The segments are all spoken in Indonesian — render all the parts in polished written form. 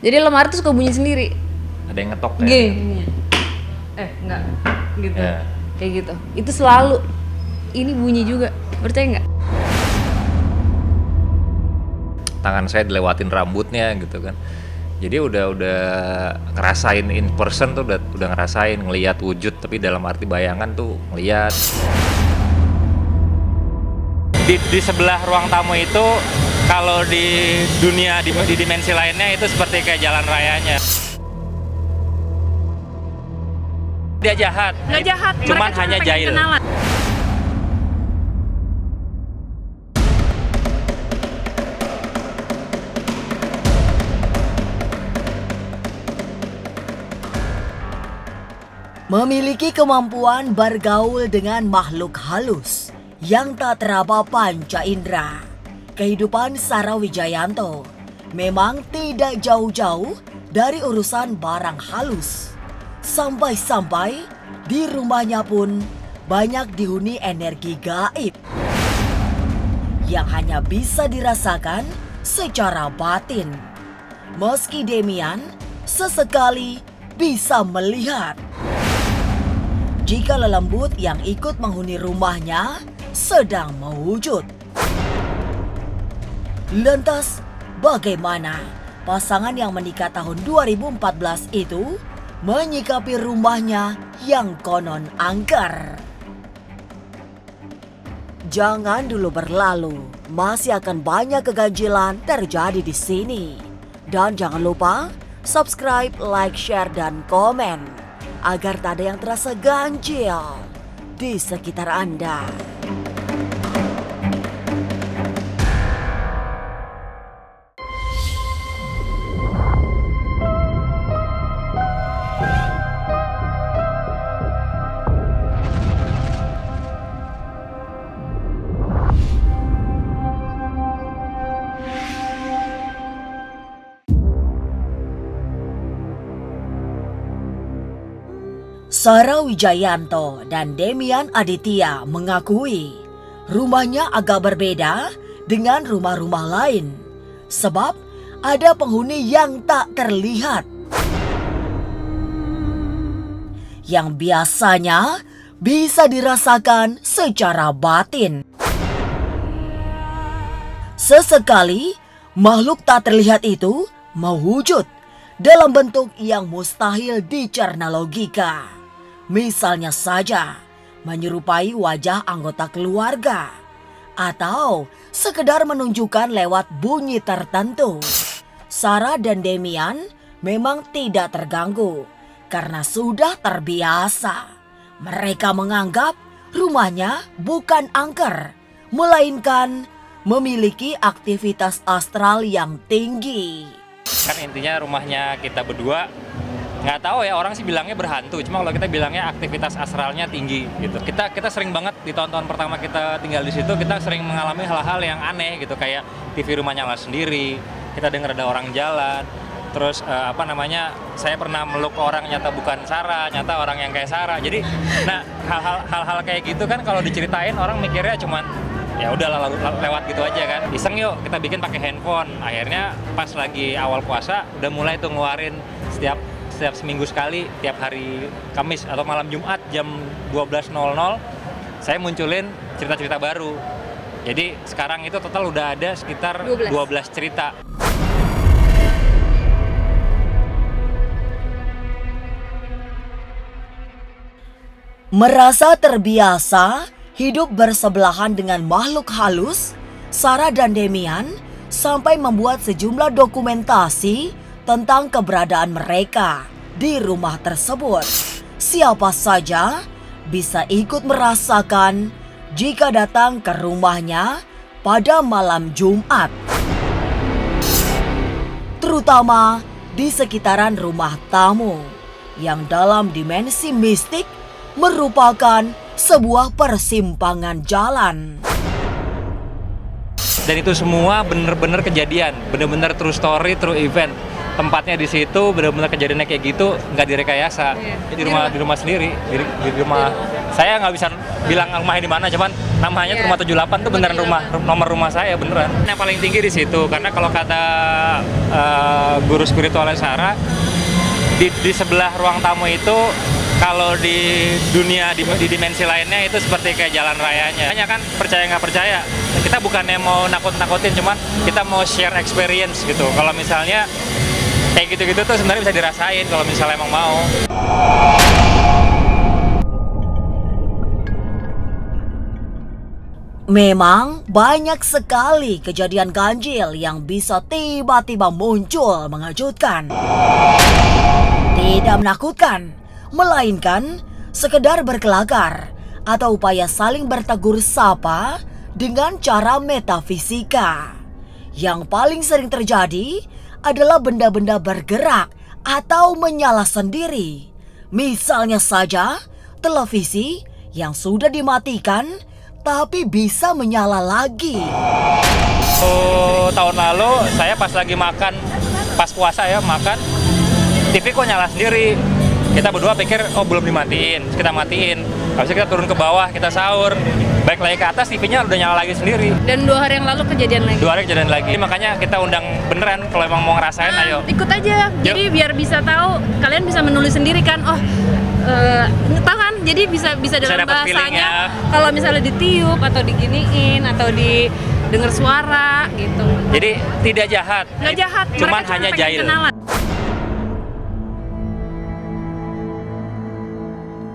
Jadi lemari tuh suka bunyi sendiri. Ada yang ngetok ya? Gini. Enggak. Gitu. Ya. Kayak gitu. Itu selalu. Ini bunyi juga. Percaya nggak? Tangan saya dilewatin rambutnya gitu kan. Jadi udah ngerasain in person tuh udah ngerasain ngelihat wujud, tapi dalam arti bayangan tuh ngelihat. Di sebelah ruang tamu itu kalau di dunia di dimensi lainnya itu seperti kayak jalan rayanya. Dia jahat. Nggak jahat, Cuman mereka hanya pengen jahil. kenalan. Memiliki kemampuan bergaul dengan makhluk halus yang tak teraba panca indera. Kehidupan Sarah Wijayanto memang tidak jauh-jauh dari urusan barang halus. Sampai-sampai di rumahnya pun banyak dihuni energi gaib yang hanya bisa dirasakan secara batin. Meski demikian, sesekali bisa melihat jika lelembut yang ikut menghuni rumahnya sedang mewujud. Lantas, bagaimana pasangan yang menikah tahun 2014 itu menyikapi rumahnya yang konon angker? Jangan dulu berlalu, masih akan banyak keganjilan terjadi di sini. Dan jangan lupa subscribe, like, share, dan komen agar tak ada yang terasa ganjil di sekitar Anda. Sarah Wijayanto dan Demian Aditya mengakui rumahnya agak berbeda dengan rumah-rumah lain sebab ada penghuni yang tak terlihat yang biasanya bisa dirasakan secara batin. Sesekali makhluk tak terlihat itu mewujud dalam bentuk yang mustahil dicerna logika. Misalnya saja menyerupai wajah anggota keluarga atau sekedar menunjukkan lewat bunyi tertentu. Sarah dan Demian memang tidak terganggu karena sudah terbiasa. Mereka menganggap rumahnya bukan angker, melainkan memiliki aktivitas astral yang tinggi. Kan intinya rumahnya kita berdua, nggak tahu ya, orang sih bilangnya berhantu, cuma kalau kita bilangnya aktivitas astralnya tinggi gitu. Kita sering banget di tahun-tahun pertama kita tinggal di situ, kita sering mengalami hal-hal yang aneh gitu, kayak TV rumah nyala sendiri, kita dengar ada orang jalan, terus saya pernah meluk orang nyata bukan Sarah, nyata orang yang kayak Sarah. Jadi nah hal-hal kayak gitu kan kalau diceritain orang mikirnya cuman ya udah lewat gitu aja kan, iseng yuk kita bikin pakai handphone. Akhirnya pas lagi awal puasa udah mulai tuh ngeluarin setiap seminggu sekali, tiap hari Kamis atau malam Jumat jam 12.00 saya munculin cerita-cerita baru. Jadi sekarang itu total udah ada sekitar 12 cerita. Merasa terbiasa hidup bersebelahan dengan makhluk halus, Sarah dan Demian sampai membuat sejumlah dokumentasi tentang keberadaan mereka di rumah tersebut. Siapa saja bisa ikut merasakan jika datang ke rumahnya pada malam Jumat, terutama di sekitaran rumah tamu yang dalam dimensi mistik merupakan sebuah persimpangan jalan. Dan itu semua bener-bener kejadian, bener-bener true story, true event. Tempatnya di situ bener-bener kejadiannya kayak gitu, nggak direkayasa. Di rumah sendiri, di rumah Saya nggak bisa bilang rumahnya di mana, cuman namanya Iya. rumah 78 tuh beneran nomor rumah saya beneran. Yang paling tinggi di situ karena kalau kata guru spiritualnya Sarah di sebelah ruang tamu itu kalau di dunia di dimensi lainnya itu seperti kayak jalan rayanya. Hanya kan percaya nggak percaya. Kita bukannya mau nakut-nakutin, cuman kita mau share experience gitu. Kalau misalnya kayak gitu-gitu tuh sebenarnya bisa dirasain kalau misalnya emang mau. Memang banyak sekali kejadian ganjil yang bisa tiba-tiba muncul mengejutkan. Tidak menakutkan, melainkan sekedar berkelakar atau upaya saling bertegur sapa dengan cara metafisika. Yang paling sering terjadi adalah benda-benda bergerak atau menyala sendiri. Misalnya saja televisi yang sudah dimatikan tapi bisa menyala lagi. Tahun lalu saya pas lagi makan, pas puasa ya makan, TV kok nyala sendiri. Kita berdua pikir, oh belum dimatiin, terus kita matiin. Habis itu kita turun ke bawah, kita sahur. Balik lagi ke atas, TV-nya udah nyala lagi sendiri. Dan 2 hari yang lalu kejadian lagi. 2 hari kejadian lagi. Makanya kita undang beneran, kalau emang mau ngerasain, ayo. Ikut aja, jadi biar bisa tahu, kalian bisa menulis sendiri kan, tahu kan, jadi bisa dalam dapet bahasanya, kalau misalnya ditiup atau diginiin atau didengar suara gitu. Jadi tidak jahat. Nggak jahat, Cuman mereka hanya pengen jahil. kenalan.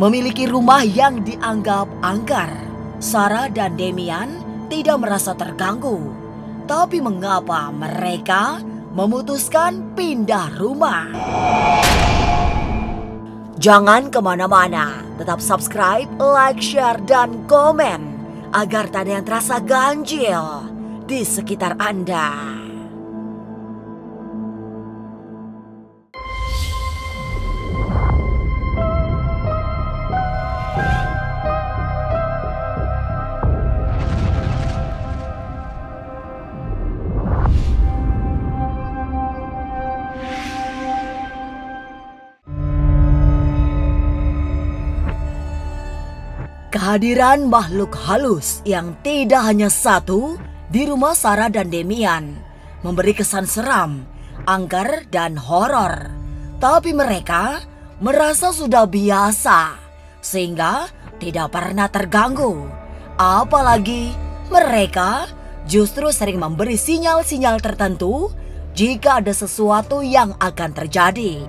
Memiliki rumah yang dianggap angker, Sarah dan Demian tidak merasa terganggu. Tapi mengapa mereka memutuskan pindah rumah? Jangan kemana-mana, tetap subscribe, like, share, dan komen agar tak ada yang terasa ganjil di sekitar Anda. Kehadiran makhluk halus yang tidak hanya satu di rumah Sarah dan Demian memberi kesan seram, angker, dan horor. Tapi mereka merasa sudah biasa sehingga tidak pernah terganggu. Apalagi mereka justru sering memberi sinyal-sinyal tertentu jika ada sesuatu yang akan terjadi.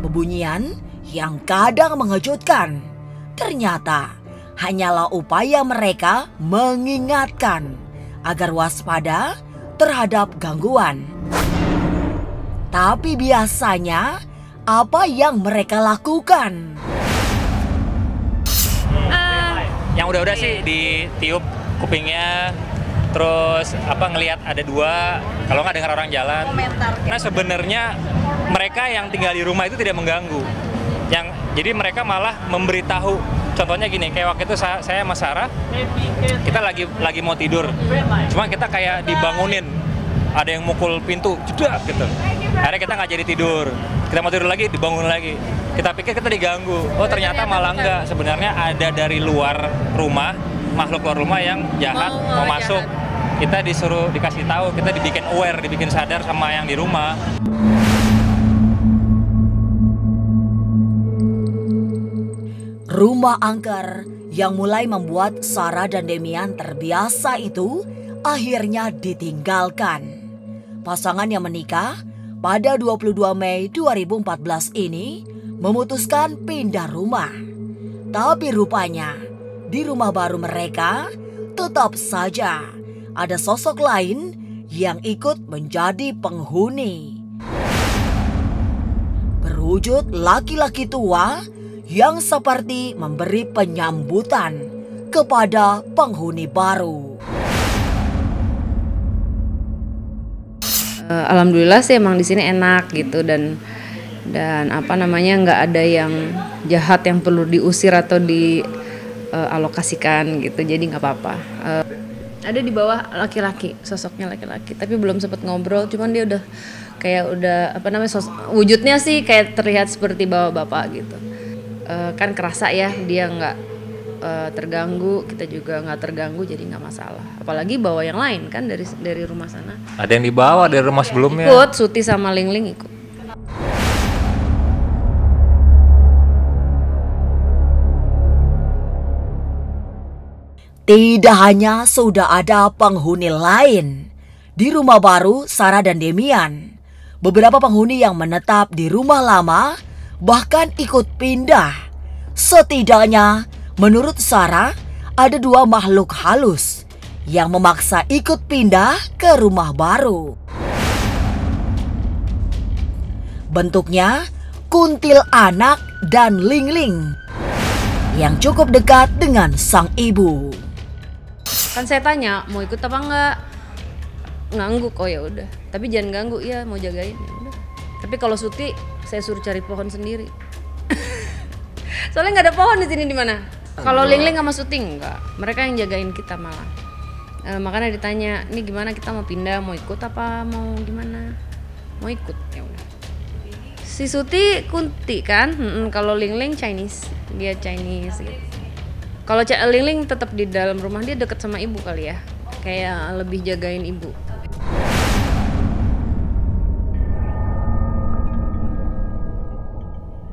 Bebunyian yang kadang mengejutkan ternyata hanyalah upaya mereka mengingatkan agar waspada terhadap gangguan. Tapi biasanya apa yang mereka lakukan? Yang udah-udah sih ditiup kupingnya, terus ngelihat ada 2, kalau nggak dengar orang jalan. Karena sebenarnya mereka yang tinggal di rumah itu tidak mengganggu. Jadi mereka malah memberitahu. Contohnya gini, kayak waktu itu saya sama Sarah, kita lagi mau tidur. Cuma kita kayak dibangunin. Ada yang mukul pintu, jedak gitu. Akhirnya kita nggak jadi tidur. Kita mau tidur lagi, dibangun lagi. Kita pikir kita diganggu. Oh ternyata malah enggak. Sebenarnya ada dari luar rumah, makhluk luar rumah yang jahat mau masuk. Kita dikasih tahu, kita dibikin aware, dibikin sadar sama yang di rumah. Rumah angker yang mulai membuat Sarah dan Demian terbiasa itu akhirnya ditinggalkan. Pasangan yang menikah pada 22 Mei 2014 ini memutuskan pindah rumah. Tapi rupanya di rumah baru mereka tetap saja ada sosok lain yang ikut menjadi penghuni. Berwujud laki-laki tua yang seperti memberi penyambutan kepada penghuni baru. Alhamdulillah sih emang di sini enak gitu dan nggak ada yang jahat yang perlu diusir atau dialokasikan gitu, jadi nggak apa-apa. Ada di bawah laki-laki, sosoknya laki-laki, tapi belum sempat ngobrol, cuman dia udah wujudnya sih kayak terlihat seperti bapak-bapak gitu. kan kerasa ya dia nggak terganggu, kita juga nggak terganggu, jadi nggak masalah. Apalagi bawa yang lain kan dari rumah sana. Ada yang dibawa dari rumah sebelumnya. Ikut, Suti sama Lingling ikut. Tidak hanya sudah ada penghuni lain di rumah baru Sarah dan Demian, beberapa penghuni yang menetap di rumah lama bahkan ikut pindah. Setidaknya menurut Sarah ada 2 makhluk halus yang memaksa ikut pindah ke rumah baru. Bentuknya kuntil anak dan Lingling yang cukup dekat dengan sang ibu. Kan saya tanya mau ikut apa enggak, ngangguk, oh ya udah, tapi jangan ganggu ya, mau jagain ya udah. Tapi kalau Suti saya suruh cari pohon sendiri. Soalnya nggak ada pohon di sini. Di mana? Kalau Lingling sama Suti enggak, mereka yang jagain kita malah. Makanya ditanya, ini gimana, kita mau pindah, mau ikut apa mau gimana? Mau ikut ya udah. Si Suti Kunti kan, kalau Lingling Chinese, dia Chinese gitu. Kalau Lingling tetap di dalam rumah, dia deket sama ibu kali ya, kayak lebih jagain ibu.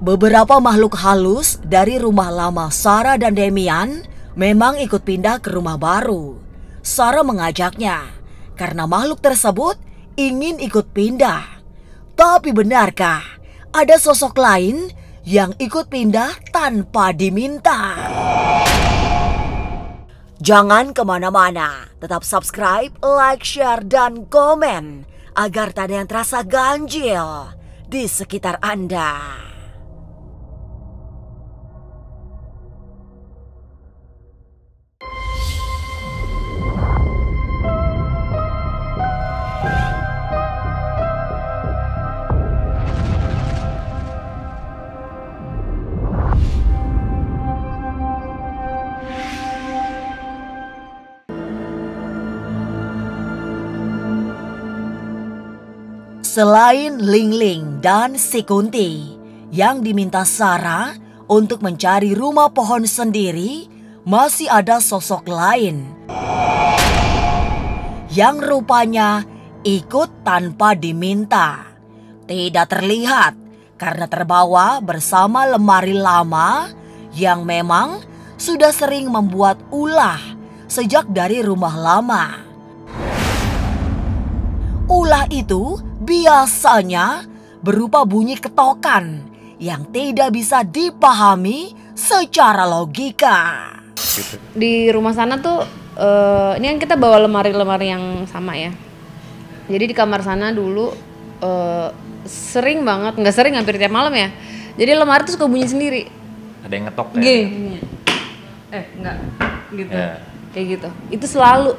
Beberapa makhluk halus dari rumah lama Sarah dan Demian memang ikut pindah ke rumah baru. Sarah mengajaknya karena makhluk tersebut ingin ikut pindah. Tapi benarkah ada sosok lain yang ikut pindah tanpa diminta? Jangan kemana-mana, tetap subscribe, like, share, dan komen agar tak ada yang terasa ganjil di sekitar Anda. Selain Lingling dan si Kunti yang diminta Sarah untuk mencari rumah pohon sendiri, masih ada sosok lain yang rupanya ikut tanpa diminta. Tidak terlihat karena terbawa bersama lemari lama yang memang sudah sering membuat ulah sejak dari rumah lama. Ulah itu biasanya berupa bunyi ketokan yang tidak bisa dipahami secara logika. Di rumah sana tuh, ini kan kita bawa lemari-lemari yang sama ya. Jadi di kamar sana dulu sering banget, nggak sering, hampir tiap malam ya. Jadi lemari tuh suka bunyi sendiri. Ada yang ngetok Gini. Enggak, gitu. Ya. Kayak gitu. Itu selalu.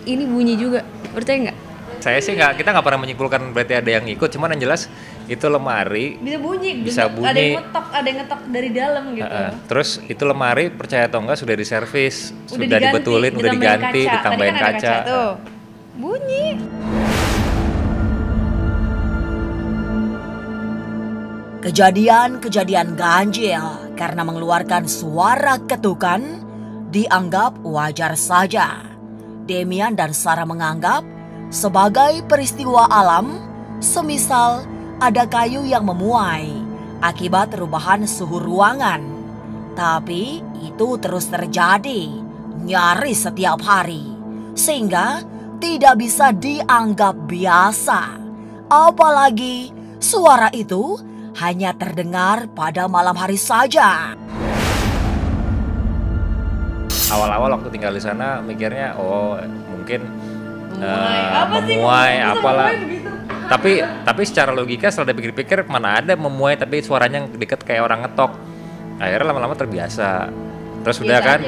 Ini bunyi juga, percaya nggak? Saya sih kita nggak pernah menyimpulkan berarti ada yang ikut, cuman yang jelas itu lemari Bisa bunyi. Ada yang ngetok dari dalam gitu. Terus itu lemari, percaya atau enggak, sudah diservis, sudah diganti, dibetulin, udah diganti, ditambahin Tadi kan ada kaca. tuh. Bunyi. Kejadian-kejadian ganjil karena mengeluarkan suara ketukan dianggap wajar saja. Demian dan Sarah menganggap sebagai peristiwa alam, semisal ada kayu yang memuai akibat perubahan suhu ruangan. Tapi itu terus terjadi nyaris setiap hari, sehingga tidak bisa dianggap biasa. Apalagi suara itu hanya terdengar pada malam hari saja. Awal-awal waktu tinggal di sana mikirnya, oh mungkin Memuai, apalah. Tapi secara logika setelah dipikir-pikir, mana ada memuai tapi suaranya deket kayak orang ngetok. Akhirnya lama-lama terbiasa. Terus udah kan,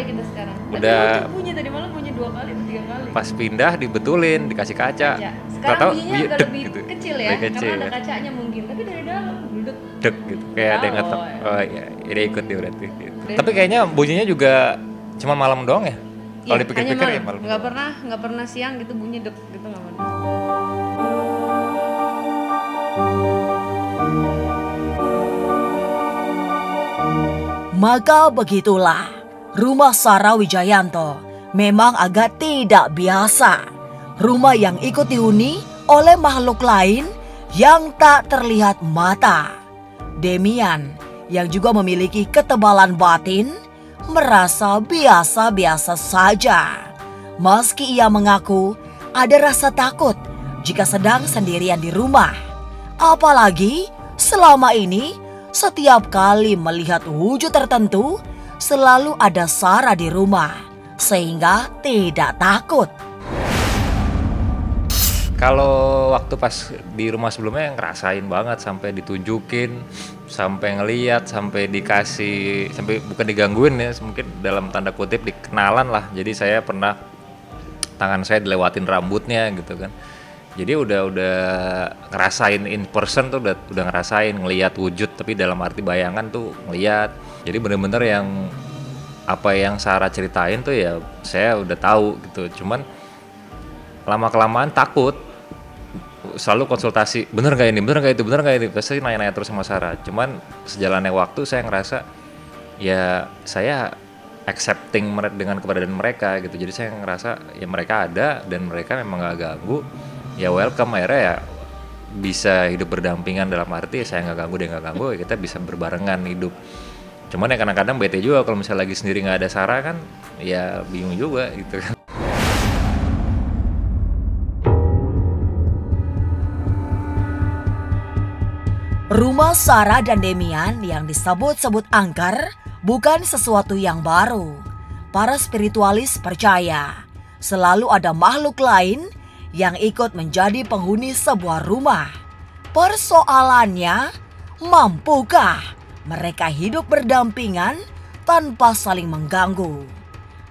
udah bunyi tadi malam, bunyi 2 kali atau 3 kali. pas pindah dibetulin, dikasih kaca. Sekarang bunyinya agak lebih gitu. kecil ya, karena ada kacanya mungkin. Tapi dari dalam Dek gitu, kayak ada yang ngetok. iya. Oh iya, dia ikut dia berarti. Gitu. Tapi kayaknya bunyinya juga cuma malam doang ya? Kalau dipikir-pikir ya malam. Nggak pernah siang gitu bunyi dek gitu, nggak pernah. Maka begitulah, rumah Sarah Wijayanto memang agak tidak biasa. Rumah yang ikut dihuni oleh makhluk lain yang tak terlihat mata. Demian yang juga memiliki ketebalan batin merasa biasa-biasa saja. Meski ia mengaku ada rasa takut jika sedang sendirian di rumah. Apalagi selama ini setiap kali melihat wujud tertentu selalu ada Sarah di rumah sehingga tidak takut. Kalau waktu pas di rumah sebelumnya ngerasain banget, sampai ditunjukin, sampai ngeliat, sampai dikasih, sampai bukan digangguin ya, mungkin dalam tanda kutip dikenalan lah. Jadi saya pernah tangan saya dilewatin rambutnya gitu kan. Jadi udah ngerasain in person tuh, udah ngerasain ngeliat wujud, tapi dalam arti bayangan tuh ngeliat. Jadi bener-bener yang apa yang Sarah ceritain tuh ya saya udah tahu gitu. Cuman lama-kelamaan takut. Selalu konsultasi, bener gak ini, bener gak itu, bener gak ini. Pasti nanya-nanya terus sama Sarah. Cuman sejalannya waktu saya ngerasa ya saya accepting dengan keberadaan mereka gitu. Jadi saya ngerasa ya mereka ada dan mereka memang gak ganggu. Ya welcome, akhirnya ya bisa hidup berdampingan, dalam arti saya gak ganggu, dia gak ganggu, ya kita bisa berbarengan hidup. Cuman ya kadang-kadang bete juga kalau misalnya lagi sendiri gak ada Sarah kan, ya bingung juga gitu kan. Rumah Sarah dan Demian yang disebut-sebut angker bukan sesuatu yang baru. Para spiritualis percaya selalu ada makhluk lain yang ikut menjadi penghuni sebuah rumah. Persoalannya, mampukah mereka hidup berdampingan tanpa saling mengganggu?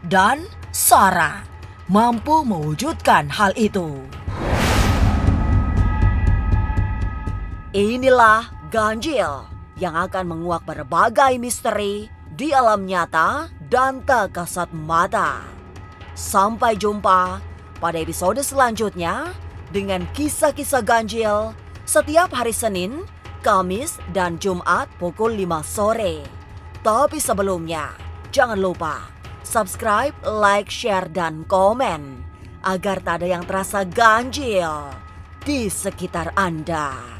Dan Sarah mampu mewujudkan hal itu. Inilah ganjil yang akan menguak berbagai misteri di alam nyata dan tak kasat mata. Sampai jumpa pada episode selanjutnya dengan kisah-kisah ganjil setiap hari Senin, Kamis, dan Jumat pukul 5 sore. Tapi sebelumnya, jangan lupa subscribe, like, share, dan komen agar tak ada yang terasa ganjil di sekitar Anda.